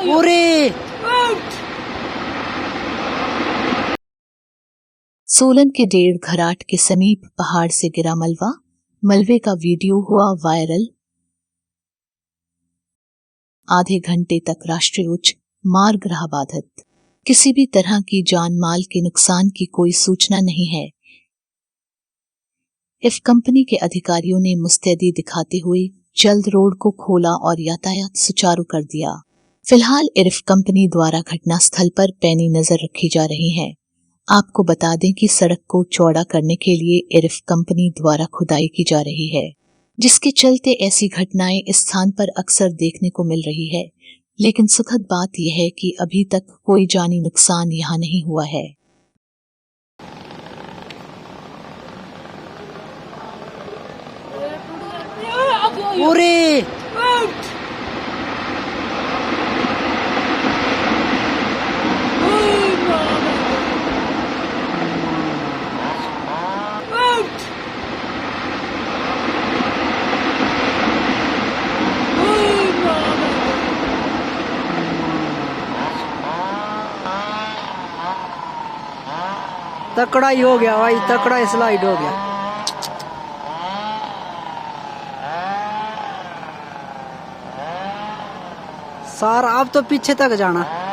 पूरे सोलन के डेढ़ घराट के समीप पहाड़ से गिरा मलबा, मलबे का वीडियो हुआ वायरल। आधे घंटे तक राष्ट्रीय उच्च मार्ग रहा बाधित। किसी भी तरह की जान माल के नुकसान की कोई सूचना नहीं है। इफ कंपनी के अधिकारियों ने मुस्तैदी दिखाते हुए जल्द रोड को खोला और यातायात सुचारू कर दिया। फिलहाल इरफ कंपनी द्वारा घटनास्थल पर पैनी नजर रखी जा रही है। आपको बता दें कि सड़क को चौड़ा करने के लिए इरफ कंपनी द्वारा खुदाई की जा रही है, जिसके चलते ऐसी घटनाएं इस स्थान पर अक्सर देखने को मिल रही है। लेकिन सुखद बात यह है कि अभी तक कोई जानी नुकसान यहाँ नहीं हुआ है। पूरे तकड़ा ही हो गया भाई, तकड़ा स्लाइड हो गया। सारा अब तो पीछे तक जाना।